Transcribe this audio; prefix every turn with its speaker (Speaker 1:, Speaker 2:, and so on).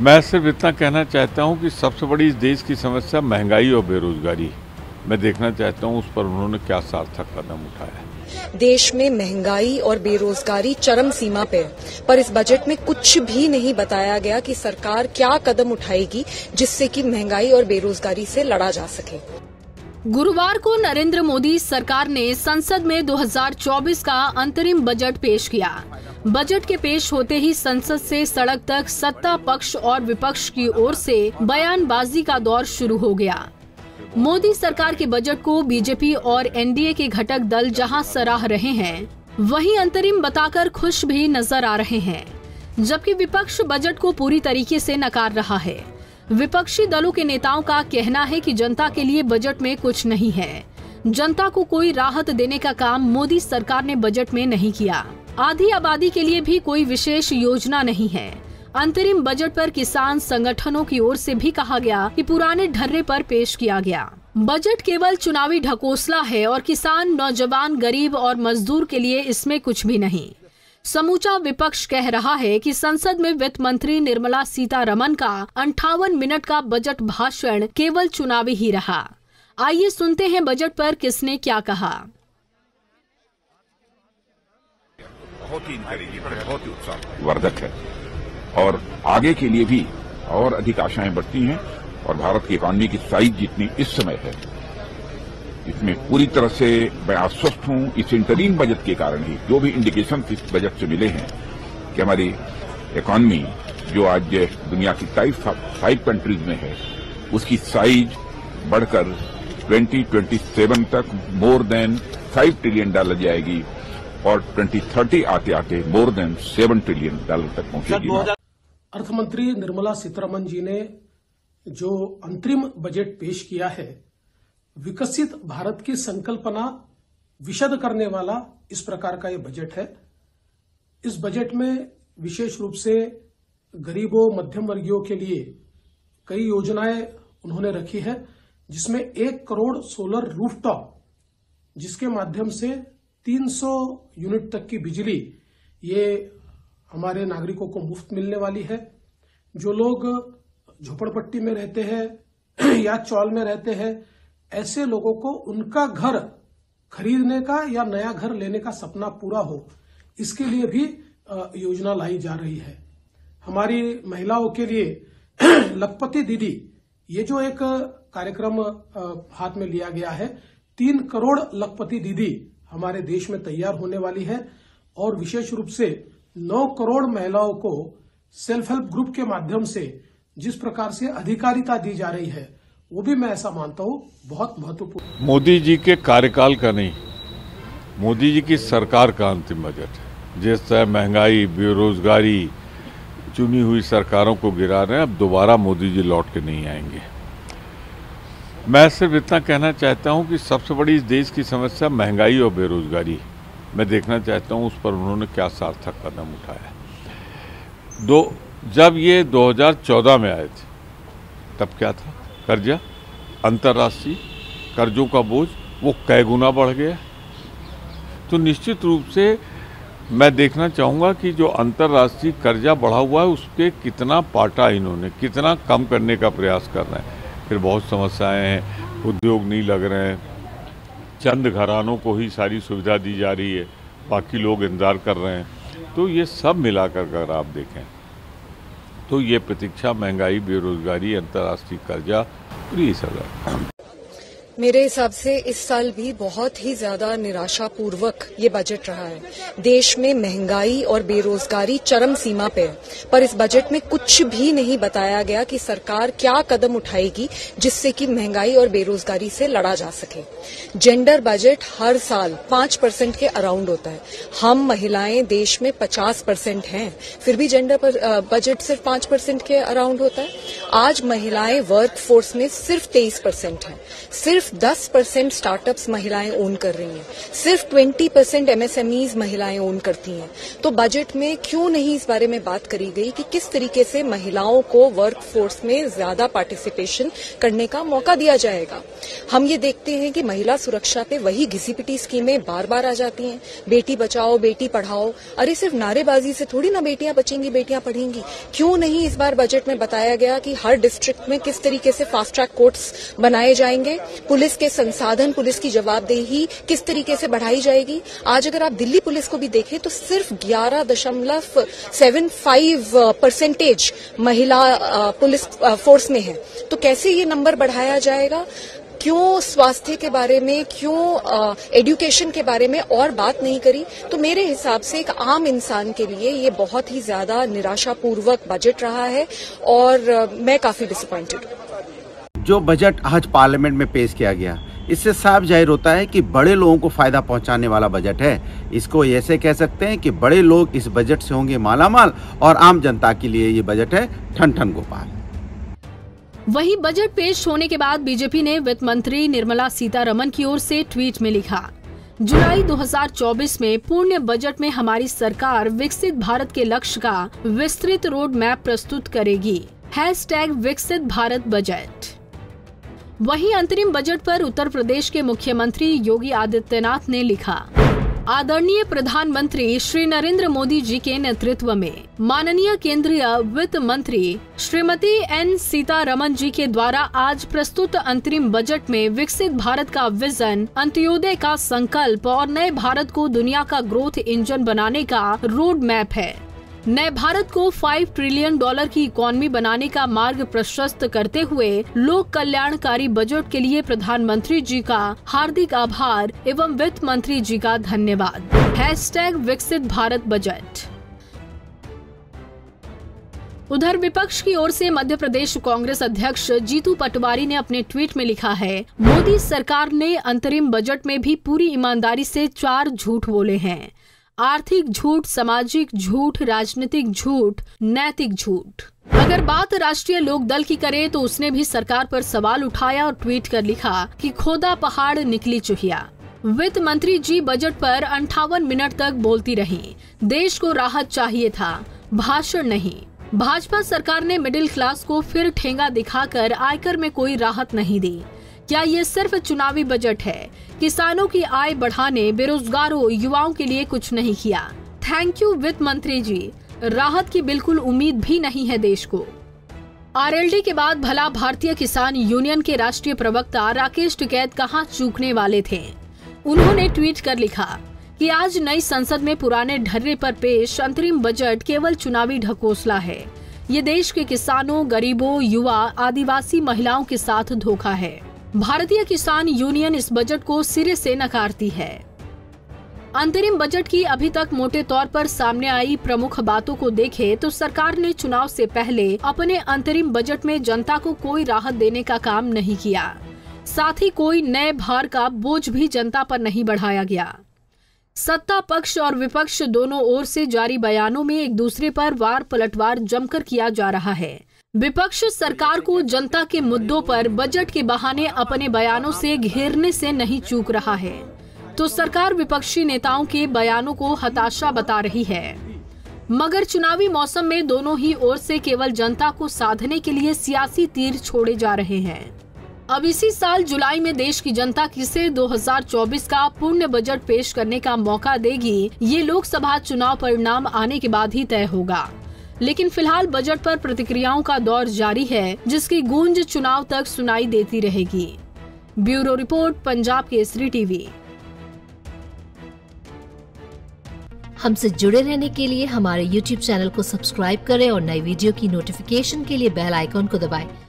Speaker 1: मैं सिर्फ इतना कहना चाहता हूं कि सबसे बड़ी इस देश की समस्या महंगाई और बेरोजगारी। मैं देखना चाहता हूं उस पर उन्होंने क्या सार्थक कदम उठाया है।
Speaker 2: देश में महंगाई और बेरोजगारी चरम सीमा पे है, पर इस बजट में कुछ भी नहीं बताया गया कि सरकार क्या कदम उठाएगी जिससे कि महंगाई और बेरोजगारी से लड़ा जा सके।
Speaker 3: गुरुवार को नरेंद्र मोदी सरकार ने संसद में 2024 का अंतरिम बजट पेश किया। बजट के पेश होते ही संसद से सड़क तक सत्ता पक्ष और विपक्ष की ओर से बयानबाजी का दौर शुरू हो गया। मोदी सरकार के बजट को बीजेपी और एनडीए के घटक दल जहां सराह रहे हैं, वहीं अंतरिम बताकर खुश भी नजर आ रहे हैं, जबकि विपक्ष बजट को पूरी तरीके से नकार रहा है। विपक्षी दलों के नेताओं का कहना है कि जनता के लिए बजट में कुछ नहीं है। जनता को कोई राहत देने का काम मोदी सरकार ने बजट में नहीं किया। आधी आबादी के लिए भी कोई विशेष योजना नहीं है। अंतरिम बजट पर किसान संगठनों की ओर से भी कहा गया कि पुराने ढर्रे पर पेश किया गया। बजट केवल चुनावी ढकोसला है और किसान, नौजवान, गरीब और मजदूर के लिए इसमें कुछ भी नहीं। समूचा विपक्ष कह रहा है कि संसद में वित्त मंत्री निर्मला सीतारमण का 58 मिनट का बजट भाषण केवल चुनावी ही रहा। आइए सुनते हैं बजट पर किसने क्या कहा।
Speaker 4: बहुत ही उत्साहवर्धक है और आगे के लिए भी और अधिक आशाएं बढ़ती हैं और भारत की इकॉनमी की साइज जितनी इस समय है, इसमें पूरी तरह से मैं आश्वस्त हूं। इस इंटरिम बजट के कारण ही जो भी इंडिकेशन इस बजट से मिले हैं कि हमारी इकॉनमी जो आज दुनिया की टाइप 5 कंट्रीज में है, उसकी साइज बढ़कर 2027 तक मोर देन $5 ट्रिलियन जाएगी और 2030 आते आते मोर देन $7 ट्रिलियन तक पहुंचेगी।
Speaker 5: अर्थमंत्री निर्मला सीतारमण जी ने जो अंतरिम बजट पेश किया है, विकसित भारत की संकल्पना विशद करने वाला इस प्रकार का ये बजट है। इस बजट में विशेष रूप से गरीबों, मध्यम वर्गीयों के लिए कई योजनाएं उन्होंने रखी है, जिसमें 1 करोड़ सोलर रूफटॉप, जिसके माध्यम से 300 यूनिट तक की बिजली ये हमारे नागरिकों को मुफ्त मिलने वाली है। जो लोग झोपड़पट्टी में रहते हैं या चौल में रहते हैं, ऐसे लोगों को उनका घर खरीदने का या नया घर लेने का सपना पूरा हो, इसके लिए भी योजना लाई जा रही है। हमारी महिलाओं के लिए लखपति दीदी, ये जो एक कार्यक्रम हाथ में लिया गया है, 3 करोड़ लखपति दीदी हमारे देश में तैयार होने वाली है और विशेष रूप से 9 करोड़ महिलाओं को सेल्फ हेल्प ग्रुप के माध्यम से जिस प्रकार से अधिकारिता दी जा रही है, वो भी मैं ऐसा मानता हूं बहुत महत्वपूर्ण।
Speaker 1: मोदी जी के कार्यकाल का नहीं, मोदी जी की सरकार का अंतिम बजट है। जिस तरह महंगाई, बेरोजगारी चुनी हुई सरकारों को गिरा रहे हैं, अब दोबारा मोदी जी लौट के नहीं आएंगे। मैं सिर्फ इतना कहना चाहता हूं कि सबसे बड़ी इस देश की समस्या महंगाई और बेरोजगारी। मैं देखना चाहता हूं उस पर उन्होंने क्या सार्थक कदम उठाया है। जब ये 2014 में आए थे, तब क्या था? कर्जा, अंतर्राष्ट्रीय कर्जों का बोझ वो कई गुना बढ़ गया। तो निश्चित रूप से मैं देखना चाहूँगा कि जो अंतर्राष्ट्रीय कर्जा बढ़ा हुआ है, उसके कितना पाटा इन्होंने, कितना कम करने का प्रयास कर रहे हैं। फिर बहुत समस्याएं हैं, उद्योग नहीं लग रहे हैं, चंद घरानों को ही सारी सुविधा दी जा रही है, बाकी लोग इंतजार कर रहे हैं। तो ये सब मिलाकर अगर आप देखें तो ये प्रतीक्षा, महंगाई, बेरोजगारी, अंतर्राष्ट्रीय कर्जा और ये सब
Speaker 2: मेरे हिसाब से इस साल भी बहुत ही ज्यादा निराशापूर्वक ये बजट रहा है। देश में महंगाई और बेरोजगारी चरम सीमा पे है, पर इस बजट में कुछ भी नहीं बताया गया कि सरकार क्या कदम उठाएगी जिससे कि महंगाई और बेरोजगारी से लड़ा जा सके। जेंडर बजट हर साल 5% के अराउंड होता है। हम महिलाएं देश में 50% हैं, फिर भी जेंडर बजट सिर्फ 5% के अराउंड होता है। आज महिलाएं वर्क फोर्स में सिर्फ 23% हैं। सिर्फ सिर्फ 10% स्टार्टअप्स महिलाएं ओन कर रही हैं, सिर्फ 20% एमएसएमईज महिलाएं ओन करती हैं। तो बजट में क्यों नहीं इस बारे में बात करी गई कि किस तरीके से महिलाओं को वर्क फोर्स में ज्यादा पार्टिसिपेशन करने का मौका दिया जाएगा। हम ये देखते हैं कि महिला सुरक्षा पे वही घिसी-पिटी स्कीमें बार बार आ जाती हैं, बेटी बचाओ बेटी पढ़ाओ। अरे सिर्फ नारेबाजी से थोड़ी ना बेटियां बचेंगी बेटियां पढ़ेंगी। क्यों नहीं इस बार बजट में बताया गया कि हर डिस्ट्रिक्ट में किस तरीके से फास्ट ट्रैक कोर्ट्स बनाए जाएंगे, पुलिस के संसाधन, पुलिस की जवाबदेही किस तरीके से बढ़ाई जाएगी। आज अगर आप दिल्ली पुलिस को भी देखें तो सिर्फ 11.75% महिला पुलिस फोर्स में है। तो कैसे ये नंबर बढ़ाया जाएगा? क्यों स्वास्थ्य के बारे में, क्यों एजुकेशन के बारे में और बात नहीं करी? तो मेरे हिसाब से एक आम इंसान के लिए ये बहुत ही ज्यादा निराशापूर्वक बजट रहा है और मैं काफी डिसअपॉइंटेड हूं।
Speaker 6: जो बजट आज पार्लियामेंट में पेश किया गया, इससे साफ जाहिर होता है कि बड़े लोगों को फायदा पहुंचाने वाला बजट है। इसको ऐसे कह सकते हैं कि बड़े लोग इस बजट से होंगे मालामाल और आम जनता के लिए ये बजट है ठन ठन गोपाल।
Speaker 3: वहीं बजट पेश होने के बाद बीजेपी ने वित्त मंत्री निर्मला सीतारमण की ओर से ट्वीट में लिखा, जुलाई 2024 में पूर्ण बजट में हमारी सरकार विकसित भारत के लक्ष्य का विस्तृत रोड मैप प्रस्तुत करेगी। #विकसित भारत बजट। वहीं अंतरिम बजट पर उत्तर प्रदेश के मुख्यमंत्री योगी आदित्यनाथ ने लिखा, आदरणीय प्रधानमंत्री श्री नरेंद्र मोदी जी के नेतृत्व में माननीय केंद्रीय वित्त मंत्री श्रीमती एन सीतारमण जी के द्वारा आज प्रस्तुत अंतरिम बजट में विकसित भारत का विजन, अंत्योदय का संकल्प और नए भारत को दुनिया का ग्रोथ इंजन बनाने का रोड मैप है। नए भारत को $5 ट्रिलियन की इकोनॉमी बनाने का मार्ग प्रशस्त करते हुए लोक कल्याणकारी बजट के लिए प्रधानमंत्री जी का हार्दिक आभार एवं वित्त मंत्री जी का धन्यवाद। #विकसित भारत बजट। उधर विपक्ष की ओर से मध्य प्रदेश कांग्रेस अध्यक्ष जीतू पटवारी ने अपने ट्वीट में लिखा है, मोदी सरकार ने अंतरिम बजट में भी पूरी ईमानदारी से 4 झूठ बोले हैं। आर्थिक झूठ, सामाजिक झूठ, राजनीतिक झूठ, नैतिक झूठ। अगर बात राष्ट्रीय लोक दल की करे तो उसने भी सरकार पर सवाल उठाया और ट्वीट कर लिखा कि खोदा पहाड़ निकली चुहिया। वित्त मंत्री जी बजट पर 58 मिनट तक बोलती रही। देश को राहत चाहिए था, भाषण नहीं। भाजपा सरकार ने मिडिल क्लास को फिर ठेंगा दिखाकर आयकर में कोई राहत नहीं दी। क्या ये सिर्फ चुनावी बजट है? किसानों की आय बढ़ाने, बेरोजगारों, युवाओं के लिए कुछ नहीं किया। थैंक यू वित्त मंत्री जी, राहत की बिल्कुल उम्मीद भी नहीं है देश को। आरएलडी के बाद भला भारतीय किसान यूनियन के राष्ट्रीय प्रवक्ता राकेश टिकैत कहां चूकने वाले थे। उन्होंने ट्वीट कर लिखा कि आज नई संसद में पुराने ढर्रे पर पेश अंतरिम बजट केवल चुनावी ढकोसला है। ये देश के किसानों, गरीबों, युवा, आदिवासी महिलाओं के साथ धोखा है। भारतीय किसान यूनियन इस बजट को सिरे से नकारती है। अंतरिम बजट की अभी तक मोटे तौर पर सामने आई प्रमुख बातों को देखें तो सरकार ने चुनाव से पहले अपने अंतरिम बजट में जनता को कोई राहत देने का काम नहीं किया। साथ ही कोई नए भार का बोझ भी जनता पर नहीं बढ़ाया गया। सत्ता पक्ष और विपक्ष दोनों ओर से जारी बयानों में एक दूसरे पर वार पलटवार जमकर किया जा रहा है। विपक्ष सरकार को जनता के मुद्दों पर बजट के बहाने अपने बयानों से घेरने से नहीं चूक रहा है, तो सरकार विपक्षी नेताओं के बयानों को हताशा बता रही है। मगर चुनावी मौसम में दोनों ही ओर से केवल जनता को साधने के लिए सियासी तीर छोड़े जा रहे हैं। अब इसी साल जुलाई में देश की जनता किसे 2024 का पूर्ण बजट पेश करने का मौका देगी, ये लोकसभा चुनाव परिणाम आने के बाद ही तय होगा। लेकिन फिलहाल बजट पर प्रतिक्रियाओं का दौर जारी है, जिसकी गूंज चुनाव तक सुनाई देती रहेगी। Bureau report, Punjab Kesari TV.
Speaker 7: हमसे जुड़े रहने के लिए हमारे YouTube चैनल को सब्सक्राइब करें और नई वीडियो की नोटिफिकेशन के लिए बेल आइकॉन को दबाएं।